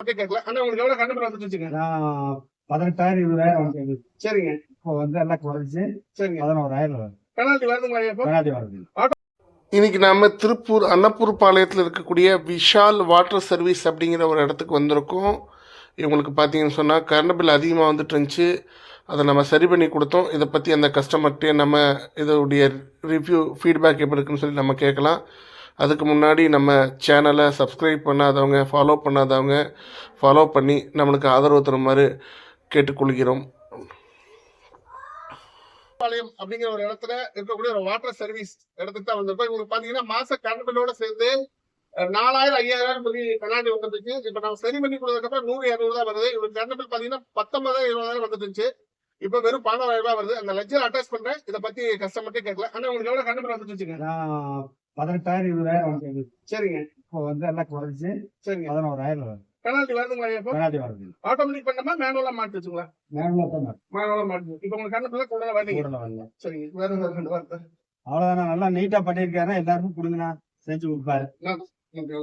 மட்டும் கேட்கல. ஆனா உங்களுக்கு எவ்வளவு கரண்ட் பில் வந்துட்டு வச்சுங்க? நான் 18,000 20,000 வந்து சரிங்க. இப்போ வந்து எல்லாம் குறைச்சு சரிங்க. 11,000 வருது. பெனால்டி வருதுங்களா இப்போ? பெனால்டி வருது. இன்னைக்கு நம்ம திருப்பூர் அன்னப்பூர் பாளையத்தில் இருக்கக்கூடிய விஷால் வாட்டர் சர்வீஸ் அப்படிங்கிற ஒரு இடத்துக்கு வந்திருக்கோம். இவங்களுக்கு பார்த்தீங்கன்னு சொன்னால் கரண்ட் பில் அதிகமாக வந்துட்டு இருந்துச்சு. அதை நம்ம சரி பண்ணி கொடுத்தோம். இதை பற்றி அந்த கஸ்டமர்கிட்டே நம்ம இதோடைய ரிவ்யூ ஃபீட்பேக் எப்படி இருக்குன்னு சொல்லி நம்ம கேட்கலாம். அதுக்கு முன்னாடி நம்ம சேனலை சப்ஸ்கிரைப் பண்ணாதவங்க, ஃபாலோ பண்ணாதவங்க ஃபாலோ பண்ணி நம்மளுக்கு ஆதரவு தருமாறு கேட்டுக்கொள்கிறோம். பாளையம் அப்படிங்கிற ஒரு இடத்துல இருக்கக்கூடிய ஒரு வாட்டர் சர்வீஸ் இடத்துக்கு தான் வந்திருக்கோம். இவங்களுக்கு பாத்தீங்கன்னா மாச கரண்ட் பில்லோட சேர்ந்து 4,000 5,000 சொல்லி பெனால்டி வந்துருச்சு. இப்ப நம்ம சரி பண்ணி கொடுத்ததுக்கு அப்புறம் 100 200 தான் வருது. இவருக்கு கரண்ட் பில் பாத்தீங்கன்னா 19,000 20,000 வந்துருச்சு. இப்ப வெறும் 14,000 ரூபாய் வருது. அந்த லெட்ஜர் அட்டாச் பண்றேன். இதை பத்தி கஸ்டமர்ட்டே கேட்கல. ஆனா உங்களுக்கு எவ்வளவு கரண்ட் பில் வந்துட்டு வச்சுங்க? நான் 18,000 20,000 வந்து சரிங்க. இப்போ வந்து எல்லாம் குறைச்சு சரிங்க. 11,000 வருது. பெனால்டி வருதுங்களா இப்போ? பெனால்டி வருது. ஆட்டோமேட்டிக் பண்ணமா மேனுவலா மாட்டி வச்சுங்களா? மேனுவலா மாட்டி. இப்ப உங்களுக்கு கரண்ட் பில் கூட வரீங்க. சரிங்க. வேற ஏதாவது ரெண்டு வார்த்தை? அவ்வளவுதான். நல்லா நீட்டா பண்ணிருக்காரு. எல்லாருக்கும் கொடுங்கண்ணா, செஞ்சு கொடுப்பாரு. உங்களுக்கு